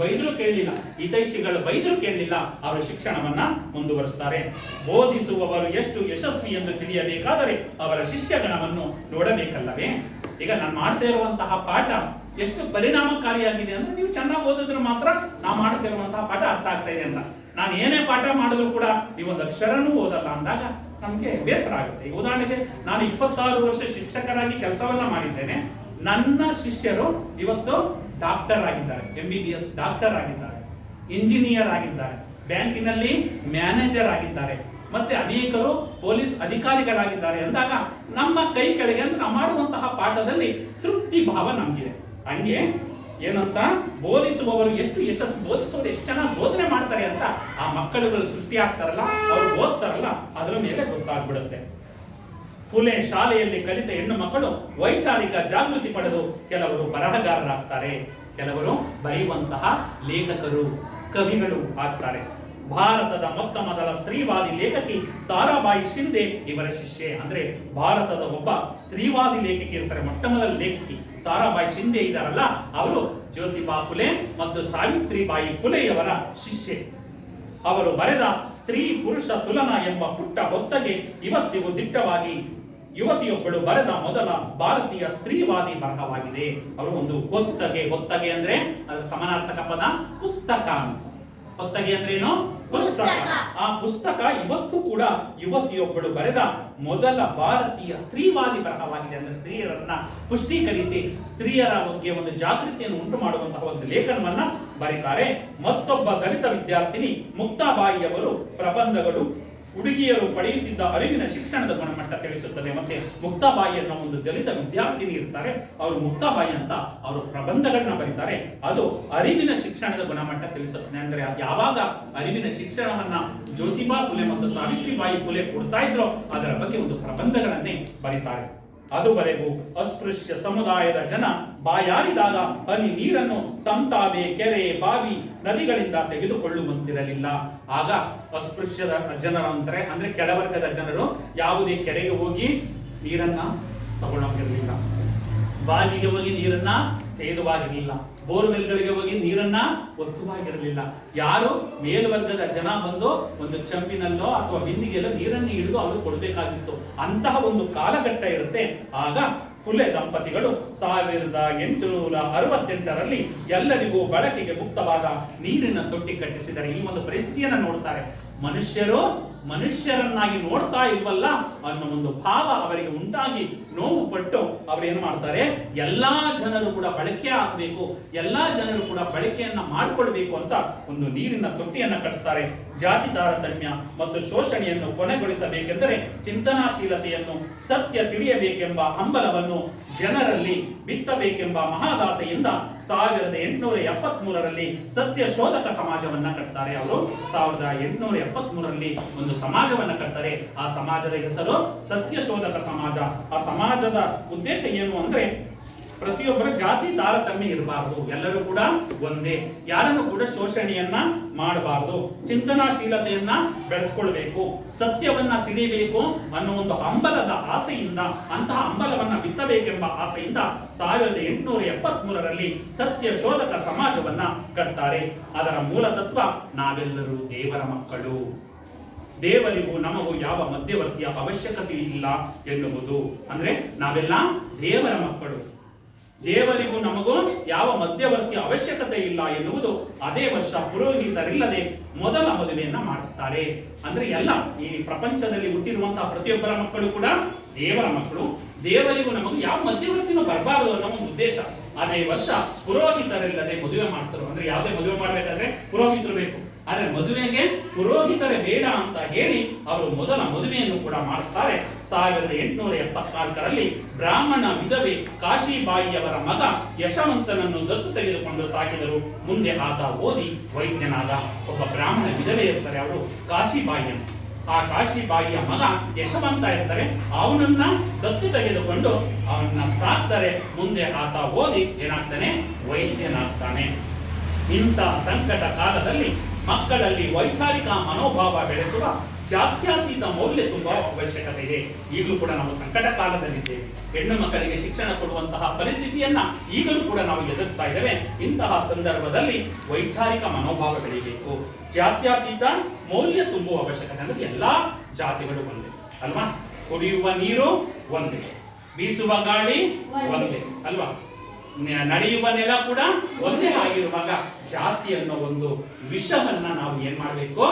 ಬೈದ್ರು ಕೇಳಲಿಲ್ಲ, ಹಿತೈಷಿಗಳು ಬೈದ್ರು ಕೇಳಲಿಲ್ಲ. ಅವರು ಶಿಕ್ಷಣವನ್ನ ಮುಂದುವರಿಸ್ತಾರೆ. ಬೋಧಿಸುವವರು ಎಷ್ಟು ಯಶಸ್ವಿ ಎಂದು ತಿಳಿಯಬೇಕಾದರೆ ಅವರ ಶಿಷ್ಯಗಣವನ್ನು ನೋಡಬೇಕಲ್ಲವೇ? ಈಗ ನಾನು ಮಾಡ್ತಾ ಇರುವಂತಹ ಪಾಠ ಎಷ್ಟು ಪರಿಣಾಮಕಾರಿಯಾಗಿದೆ ಅಂದ್ರೆ ನೀವು ಚೆನ್ನಾಗಿ ಓದಿದ್ರೆ ಮಾತ್ರ ನಾವು ಮಾಡ್ತಿರುವಂತಹ ಪಾಠ ಅರ್ಥ ಆಗ್ತಾ ಇದೆ ಅಂತ. ನಾನು ಏನೇ ಪಾಠ ಮಾಡಿದ್ರು ಕೂಡ ನೀವೊಂದು ಅಕ್ಷರನೂ ಓದಲ್ಲ ಅಂದಾಗ ನಮಗೆ ಬೇಸರ ಆಗುತ್ತೆ. ಈಗ ಉದಾಹರಣೆಗೆ ನಾನು 26 ವರ್ಷ ಶಿಕ್ಷಕರಾಗಿ ಕೆಲಸವನ್ನ ಮಾಡಿದ್ದೇನೆ. ನನ್ನ ಶಿಷ್ಯರು ಇವತ್ತು ಡಾಕ್ಟರ್ ಆಗಿದ್ದಾರೆ, MBBS ಡಾಕ್ಟರ್ ಆಗಿದ್ದಾರೆ, ಇಂಜಿನಿಯರ್ ಆಗಿದ್ದಾರೆ, ಬ್ಯಾಂಕಿನಲ್ಲಿ ಮ್ಯಾನೇಜರ್ ಆಗಿದ್ದಾರೆ, ಮತ್ತೆ ಅನೇಕರು ಪೊಲೀಸ್ ಅಧಿಕಾರಿಗಳಾಗಿದ್ದಾರೆ ಅಂದಾಗ ನಮ್ಮ ಕೈ ಕೆಳಗೆ ಅಂದ್ರೆ ನಾವು ಮಾಡುವಂತಹ ಪಾಠದಲ್ಲಿ ತೃಪ್ತಿ ಭಾವ ನಮಗಿದೆ. ಹಂಗೆ ಏನಂತ ಬೋಧಿಸುವವರು ಎಷ್ಟು ಯಶಸ್ಸು, ಬೋಧಿಸುವವರು ಎಷ್ಟು ಚೆನ್ನಾಗಿ ಬೋಧನೆ ಮಾಡ್ತಾರೆ ಅಂತ ಆ ಮಕ್ಕಳುಗಳು ಸೃಷ್ಟಿ ಆಗ್ತಾರಲ್ಲ, ಅವ್ರು ಓದ್ತಾರಲ್ಲ, ಅದರ ಮೇಲೆ ಗೊತ್ತಾಗ್ಬಿಡುತ್ತೆ. ಫುಲೆ ಶಾಲೆಯಲ್ಲಿ ಕಲಿತ ಹೆಣ್ಣು ಮಕ್ಕಳು ವೈಚಾರಿಕ ಜಾಗೃತಿ ಪಡೆದು ಕೆಲವರು ಬರಹಗಾರರಾಗ್ತಾರೆ, ಕೆಲವರು ಬರೆಯುವಂತಹ ಲೇಖಕರು, ಕವಿಗಳು ಆಗ್ತಾರೆ. ಭಾರತದ ಮೊತ್ತ ಮೊದಲ ಸ್ತ್ರೀವಾದಿ ಲೇಖಕಿ ತಾರಾಬಾಯಿ ಶಿಂದೆ ಇವರ ಶಿಷ್ಯೆ. ಅಂದ್ರೆ ಭಾರತದ ಒಬ್ಬ ಸ್ತ್ರೀವಾದಿ ಲೇಖಕಿ ಇರ್ತಾರೆ, ಮೊಟ್ಟ ಮೊದಲ ಲೇಖಕಿ ತಾರಾಬಾಯಿ ಶಿಂದೆ ಇದಾರಲ್ಲ, ಅವರು ಜ್ಯೋತಿಬಾ ಫುಲೆ ಮತ್ತು ಸಾವಿತ್ರಿಬಾಯಿ ಫುಲೆಯವರ ಶಿಷ್ಯೆ. ಅವರು ಬರೆದ ಸ್ತ್ರೀ ಪುರುಷ ತುಲನಾ ಎಂಬ ಪುಟ್ಟ ಹೊತ್ತಗೆ ಇವತ್ತಿಗೂ ದಿಟ್ಟವಾಗಿ ಯುವತಿಯೊಬ್ಬಳು ಬರೆದ ಮೊದಲ ಭಾರತೀಯ ಸ್ತ್ರೀವಾದಿ ಬರಹವಾಗಿದೆ. ಅವರು ಒಂದು ಹೊತ್ತಗೆ ಅಂದ್ರೆ ಅದರ ಸಮಾನಾರ್ಥಕ ಪದ ಪುಸ್ತಕ. ಹೊತ್ತಗೆ ಅಂದ್ರೆ ಏನು? ಪುಸ್ತಕ. ಆ ಪುಸ್ತಕ ಇವತ್ತು ಕೂಡ ಯುವತಿಯೊಬ್ಬಳು ಬರೆದ ಮೊದಲ ಭಾರತೀಯ ಸ್ತ್ರೀವಾದಿ ಬರಹವಾಗಿದೆ. ಅಂದ್ರೆ ಸ್ತ್ರೀಯರನ್ನ ಪುಷ್ಟೀಕರಿಸಿ ಸ್ತ್ರೀಯರ ಬಗ್ಗೆ ಒಂದು ಜಾಗೃತಿಯನ್ನು ಉಂಟು ಮಾಡುವಂತಹ ಒಂದು ಲೇಖನವನ್ನ ಬರೀತಾರೆ. ಮತ್ತೊಬ್ಬ ದಲಿತ ವಿದ್ಯಾರ್ಥಿನಿ ಮುಕ್ತಾಬಾಯಿಯವರು ಪ್ರಬಂಧಗಳು ಹುಡುಗಿಯರು ಪಡೆಯುತ್ತಿದ್ದ ಅರಿವಿನ ಶಿಕ್ಷಣದ ಗುಣಮಟ್ಟ ತಿಳಿಸುತ್ತದೆ. ಮತ್ತೆ ಮುಕ್ತಾಬಾಯಿ ಅನ್ನೋ ಒಂದು ದಲಿತ ವಿದ್ಯಾರ್ಥಿನಿ ಇರ್ತಾರೆ, ಅವರು ಮುಕ್ತಾಬಾಯಿ ಅಂತ ಅವರು ಪ್ರಬಂಧಗಳನ್ನ ಬರೀತಾರೆ. ಅದು ಅರಿವಿನ ಶಿಕ್ಷಣದ ಗುಣಮಟ್ಟ ತಿಳಿಸುತ್ತದೆ. ಅಂದ್ರೆ ಯಾವಾಗ ಅರಿವಿನ ಶಿಕ್ಷಣವನ್ನ ಜ್ಯೋತಿಬಾ ಫುಲೆ ಮತ್ತು ಸಾವಿತ್ರಿಬಾಯಿ ಫುಲೆ ಕೊಡ್ತಾ ಇದ್ರೋ ಅದರ ಬಗ್ಗೆ ಒಂದು ಪ್ರಬಂಧಗಳನ್ನೇ ಬರೀತಾರೆ. ಅದುವರೆಗೂ ಅಸ್ಪೃಶ್ಯ ಸಮುದಾಯದ ಜನ ಬಾಯಾರಿದಾಗ ಹನಿ ನೀರನ್ನು ತಂತಾವೆ ಕೆರೆ, ಬಾವಿ, ನದಿಗಳಿಂದ ತೆಗೆದುಕೊಳ್ಳುವಂತಿರಲಿಲ್ಲ. ಆಗ ಅಸ್ಪೃಶ್ಯದ ಜನರ ಅಂದ್ರೆ ಕೆಳವರ್ಗದ ಜನರು ಯಾವುದೇ ಕೆರೆಗೆ ಹೋಗಿ ನೀರನ್ನ ತಗೊಳ್ಳೋಗಿರಲಿಲ್ಲ, ಬಾವಿಗೆ ಹೋಗಿ ನೀರನ್ನ ಸೇದುವಾಗಿರಲಿಲ್ಲ, ಬೋರ್ವೆಲ್ಗಳಿಗೆ ಹೋಗಿ ನೀರನ್ನ ಒತ್ತುವಾಗಿರಲಿಲ್ಲ. ಯಾರು ಮೇಲ್ವರ್ಗದ ಜನ ಬಂದು ಒಂದು ಚಂಪಿನಲ್ಲೋ ಅಥವಾ ಬಿಂದಿಗೆಯಲ್ಲೋ ನೀರನ್ನು ಹಿಡಿದು ಅವರು ಕೊಡಬೇಕಾಗಿತ್ತು. ಅಂತಹ ಒಂದು ಕಾಲಘಟ್ಟ ಇರುತ್ತೆ. ಆಗ ಫುಲೆ ದಂಪತಿಗಳು 1868ರಲ್ಲಿ ಎಲ್ಲರಿಗೂ ಬಳಕೆಗೆ ಮುಕ್ತವಾದ ನೀರಿನ ತೊಟ್ಟಿ ಕಟ್ಟಿಸಿದರೆ ಈ ಒಂದು ಪರಿಸ್ಥಿತಿಯನ್ನು ನೋಡ್ತಾರೆ. ಮನುಷ್ಯರನ್ನಾಗಿ ನೋಡ್ತಾ ಇಲ್ವಲ್ಲ ಅನ್ನೋ ಒಂದು ಭಾವ ಅವರಿಗೆ ಉಂಟಾಗಿ ನೋವು ಪಟ್ಟು ಅವರು ಏನ್ ಮಾಡ್ತಾರೆ, ಎಲ್ಲಾ ಜನರು ಕೂಡ ಬಳಕೆ ಆಗಬೇಕು, ಎಲ್ಲಾ ಜನರು ಕೂಡ ಬಳಕೆಯನ್ನ ಮಾಡಿಕೊಳ್ಬೇಕು ಅಂತ ಒಂದು ನೀರಿನ ತೊಟ್ಟಿಯನ್ನ ಕಟ್ಟಿಸ್ತಾರೆ. ಜಾತಿ ತಾರತಮ್ಯ ಮತ್ತು ಶೋಷಣೆಯನ್ನು ಕೊನೆಗೊಳಿಸಬೇಕೆಂದರೆ ಚಿಂತನಾಶೀಲತೆಯನ್ನು, ಸತ್ಯ ತಿಳಿಯಬೇಕೆಂಬ ಹಂಬಲವನ್ನು ಜನರಲ್ಲಿ ಬಿತ್ತಬೇಕೆಂಬ ಮಹಾದಾಸೆಯಿಂದ 1873ರಲ್ಲಿ ಸತ್ಯ ಶೋಧಕ ಸಮಾಜವನ್ನ ಕಟ್ತಾರೆ. ಅವರು 1873ರಲ್ಲಿ ಒಂದು ಸಮಾಜವನ್ನ ಕಟ್ತಾರೆ. ಆ ಸಮಾಜದ ಹೆಸರು ಸತ್ಯ ಶೋಧಕ ಸಮಾಜ. ಆ ಸಮಾಜದ ಉದ್ದೇಶ ಏನು ಅಂದ್ರೆ ಪ್ರತಿಯೊಬ್ಬರ ಜಾತಿ ತಾರತಮ್ಯ ಇರಬಾರದು, ಎಲ್ಲರೂ ಕೂಡ ಒಂದೇ, ಯಾರನ್ನು ಕೂಡ ಶೋಷಣೆಯನ್ನ ಮಾಡಬಾರದು, ಚಿಂತನಾಶೀಲತೆಯನ್ನ ಬೆಳೆಸ್ಕೊಳ್ಬೇಕು, ಸತ್ಯವನ್ನ ತಿಳಿಯಬೇಕು ಅನ್ನೋ ಒಂದು ಹಂಬಲದ ಆಸೆಯಿಂದ, ಅಂತಹ ಹಂಬಲವನ್ನ ಬಿತ್ತಬೇಕೆಂಬ ಆಸೆಯಿಂದ 1873ರಲ್ಲಿ ಸತ್ಯ ಶೋಧಕ ಸಮಾಜವನ್ನ ಕಟ್ತಾರೆ. ಅದರ ಮೂಲ ತತ್ವ ನಾವೆಲ್ಲರೂ ದೇವರ ಮಕ್ಕಳು, ದೇವರಿಗೂ ನಮಗೂ ಯಾವ ಮಧ್ಯವರ್ತಿಯ ಅವಶ್ಯಕತೆ ಇಲ್ಲ ಎನ್ನುವುದು. ಅಂದ್ರೆ ನಾವೆಲ್ಲ ದೇವರ ಮಕ್ಕಳು, ದೇವರಿಗೂ ನಮಗೂ ಯಾವ ಮಧ್ಯವರ್ತಿಯ ಅವಶ್ಯಕತೆ ಇಲ್ಲ ಎನ್ನುವುದು. ಅದೇ ವರ್ಷ ಪುರೋಹಿತರಿಲ್ಲದೆ ಮೊದಲ ಮದುವೆಯನ್ನ ಮಾಡಿಸ್ತಾರೆ. ಅಂದ್ರೆ ಎಲ್ಲ ಈ ಪ್ರಪಂಚದಲ್ಲಿ ಹುಟ್ಟಿರುವಂತಹ ಪ್ರತಿಯೊಬ್ಬರ ಮಕ್ಕಳು ಕೂಡ ದೇವರ ಮಕ್ಕಳು, ದೇವರಿಗೂ ನಮಗೂ ಯಾವ ಮಧ್ಯವರ್ತಿನೂ ಬರಬಾರದು ಅನ್ನೋ ಒಂದು ಉದ್ದೇಶ. ಅದೇ ವರ್ಷ ಪುರೋಹಿತರಿಲ್ಲದೆ ಮದುವೆ ಮಾಡಿಸ್ತಾರೆ. ಅಂದ್ರೆ ಯಾವುದೇ ಮದುವೆ ಮಾಡ್ಬೇಕಾದ್ರೆ ಪುರೋಹಿತರು ಬೇಕು, ಆದ್ರೆ ಮದುವೆಗೆ ಪುರೋಹಿತರೇ ಬೇಡ ಅಂತ ಹೇಳಿ ಅವರು ಮೊದಲ ಮದುವೆಯನ್ನು ಕೂಡ ಮಾಡಿಸ್ತಾರೆ. 1874ರಲ್ಲಿ ಬ್ರಾಹ್ಮಣ ವಿಧವೆ ಕಾಶಿಬಾಯಿಯವರ ಮಗ ಯಶವಂತನನ್ನು ದತ್ತು ತೆಗೆದುಕೊಂಡು ಸಾಕಿದರು. ಮುಂದೆ ಆತ ಓದಿ ವೈದ್ಯನಾದ. ಒಬ್ಬ ಬ್ರಾಹ್ಮಣ ವಿಧವೆ ಇರ್ತಾರೆ, ಅವರು ಕಾಶಿಬಾಯಿ. ಆ ಕಾಶಿಬಾಯಿಯ ಮಗ ಯಶವಂತ ಇರ್ತಾರೆ, ಅವನನ್ನ ದತ್ತು ತೆಗೆದುಕೊಂಡು ಅವನನ್ನ ಸಾಕ್ತಾರೆ. ಮುಂದೆ ಆತ ಓದಿ ಏನಾಗ್ತಾನೆ, ವೈದ್ಯನಾಗ್ತಾನೆ. ಇಂಥ ಸಂಕಟ ಕಾಲದಲ್ಲಿ ಮಕ್ಕಳಲ್ಲಿ ವೈಚಾರಿಕ ಮನೋಭಾವ ಬೆಳೆಸುವ ಜಾತ್ಯತೀತ ಮೌಲ್ಯ ತುಂಬಾ ಅವಶ್ಯಕತೆ ಇದೆ. ಈಗಲೂ ಕೂಡ ನಾವು ಸಂಕಟ ಕಾಲದಲ್ಲಿದ್ದೇವೆ. ಹೆಣ್ಣು ಮಕ್ಕಳಿಗೆ ಶಿಕ್ಷಣ ಕೊಡುವಂತಹ ಪರಿಸ್ಥಿತಿಯನ್ನ ಈಗಲೂ ಕೂಡ ನಾವು ಎದುರಿಸ್ತಾ ಇದ್ದೇವೆ. ಇಂತಹ ಸಂದರ್ಭದಲ್ಲಿ ವೈಚಾರಿಕ ಮನೋಭಾವ ಬೆಳೆಯಬೇಕು, ಜಾತ್ಯತೀತ ಮೌಲ್ಯ ತುಂಬುವ ಅವಶ್ಯಕತೆ. ಅಂದ್ರೆ ಎಲ್ಲಾ ಜಾತಿಗಳು ಒಂದೇ ಅಲ್ವಾ, ಕುಡಿಯುವ ನೀರು ಒಂದೇ, ಬೀಸುವ ಗಾಳಿ ಒಂದೇ ಅಲ್ವಾ, ನಡೆಯುವ ನೆಲ ಕೂಡ ಒಂದೇ ಆಗಿರುವಾಗ ಜಾತಿ ಅನ್ನೋ ಒಂದು ವಿಷವನ್ನ ನಾವು ಏನ್ ಮಾಡಬೇಕು,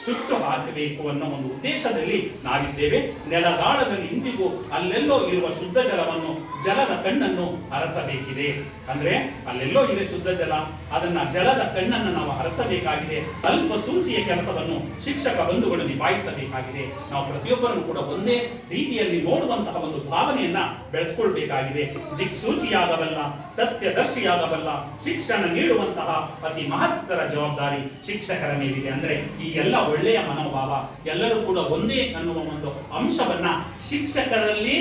ಸುಟ್ಟು ಹಾಕಬೇಕು ಅನ್ನೋ ಒಂದು ಉದ್ದೇಶದಲ್ಲಿ ನಾವಿದ್ದೇವೆ. ನೆಲದಾಳದಲ್ಲಿ ಇಂದಿಗೂ ಅಲ್ಲೆಲ್ಲೋ ಇರುವ ಶುದ್ಧ ಜಲವನ್ನು, ಜಲದ ಕಣ್ಣನ್ನು ಹರಸಬೇಕಿದೆ. ಅಂದ್ರೆ ಅಲ್ಲೆಲ್ಲೋ ಇದೆ ಶುದ್ಧ ಜಲ, ಅದನ್ನ ಜಲದ ಕಣ್ಣನ್ನು ನಾವು ಹರಸಬೇಕಾಗಿದೆ. ಅಲ್ಪ ಸೂಚಿಯ ಕೆಲಸವನ್ನು ಶಿಕ್ಷಕ ಬಂಧುಗಳು ನಿಭಾಯಿಸಬೇಕಾಗಿದೆ. ನಾವು ಪ್ರತಿಯೊಬ್ಬರನ್ನು ಕೂಡ ಒಂದೇ ರೀತಿಯಲ್ಲಿ ನೋಡುವಂತಹ ಒಂದು ಭಾವನೆಯನ್ನ ಬೆಳೆಸ್ಕೊಳ್ಬೇಕಾಗಿದೆ. ದಿಕ್ಸೂಚಿಯಾಗಬಲ್ಲ, ಸತ್ಯದರ್ಶಿಯಾಗಬಲ್ಲ ಶಿಕ್ಷಣ ನೀಡುವಂತಹ ಅತಿ ಮಹತ್ತರ ಜವಾಬ್ದಾರಿ ಶಿಕ್ಷಕರ ಮೇಲಿದೆ. ಅಂದ್ರೆ ಈ ಎಲ್ಲ ಒಳ್ಳೆಯ ಮನೋಭಾವ, ಎಲ್ಲರೂ ಕೂಡ ಒಂದೇ ಅನ್ನುವ ಒಂದು ಅಂಶವನ್ನ ಶಿಕ್ಷಕರಲ್ಲಿ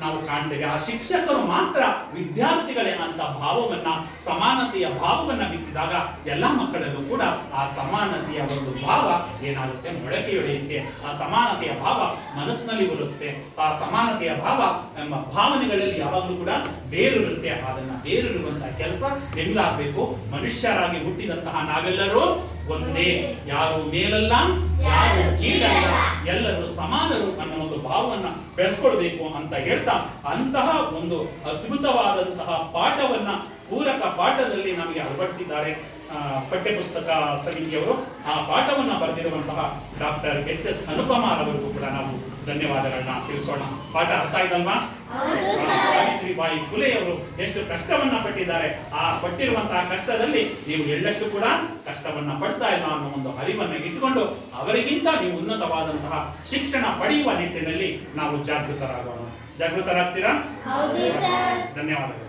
ನಾವು ಕಾಣ್ತೇವೆ. ಆ ಶಿಕ್ಷಕರು ಮಾತ್ರ ವಿದ್ಯಾರ್ಥಿಗಳೇ ಅಂತ ಭಾವವನ್ನ, ಸಮಾನತೆಯ ಭಾವವನ್ನ ಬಿತ್ತಿದಾಗ ಎಲ್ಲ ಮಕ್ಕಳಲ್ಲೂ ಕೂಡ ಆ ಸಮಾನತೆಯ ಒಂದು ಭಾವ ಏನಾಗುತ್ತೆ, ಮೊಳಕೆಯೊಡೆಯುತ್ತೆ. ಆ ಸಮಾನತೆಯ ಭಾವ ಮನಸ್ಸಿನಲ್ಲಿ ಬರುತ್ತೆ. ಆ ಸಮಾನತೆಯ ಭಾವ ಎಂಬ ಭಾವನೆಗಳಲ್ಲಿ ಯಾವಾಗಲೂ ಕೂಡ ಬೇರಿರುತ್ತೆ. ಅದನ್ನ ಬೇರಿರುವಂತಹ ಕೆಲಸ ಹೆಂಗಾಗಬೇಕು, ಮನುಷ್ಯರಾಗಿ ಹುಟ್ಟಿದಂತಹ ನಾವೆಲ್ಲರೂ ಒಂದೇ, ಯಾರು ಮೇಲಲ್ಲ ಯಾರು ಕೀಳಲ್ಲ, ಎಲ್ಲರೂ ಸಮಾನರು ಅನ್ನೋ ಒಂದು ಭಾವವನ್ನ ಬೆಳೆಸ್ಕೊಳ್ಬೇಕು ಅಂತ ಹೇಳ್ತಾ, ಅಂತಹ ಒಂದು ಅದ್ಭುತವಾದಂತಹ ಪಾಠವನ್ನ ಪೂರಕ ಪಾಠದಲ್ಲಿ ನಮಗೆ ಅಳವಡಿಸಿದ್ದಾರೆ ಪಠ್ಯಪುಸ್ತಕ ಸಮಿತಿಯವರು. ಆ ಪಾಠವನ್ನ ಬರೆದಿರುವಂತಹ ಡಾಕ್ಟರ್ ಎಚ್.ಎಸ್. ಅನುಪಮಾರ್ ಅವರಿಗೂ ಕೂಡ ನಾವು ಧನ್ಯವಾದಗಳನ್ನ ತಿಳಿಸೋಣ. ಪಾಠ ಅರ್ಥ ಆಯ್ತಲ್ವಾ? ಸಾವಿತ್ರಿಬಾಯಿ ಫುಲೆ ಅವರು ಎಷ್ಟು ಕಷ್ಟವನ್ನ ಪಟ್ಟಿದ್ದಾರೆ, ಆ ಪಟ್ಟಿರುವಂತಹ ಕಷ್ಟದಲ್ಲಿ ನೀವು ಎಳ್ಳಷ್ಟು ಕೂಡ ಕಷ್ಟವನ್ನ ಪಡ್ತಾ ಇಲ್ಲ ಅನ್ನೋ ಒಂದು ಅರಿವನ್ನ ಇಟ್ಟುಕೊಂಡು ಅವರಿಗಿಂತ ನೀವು ಉನ್ನತವಾದಂತಹ ಶಿಕ್ಷಣ ಪಡೆಯುವ ನಿಟ್ಟಿನಲ್ಲಿ ನಾವು ಜಾಗೃತರಾಗೋಣ. ಜಾಗೃತರಾಗ್ತೀರಾ? ಧನ್ಯವಾದಗಳು.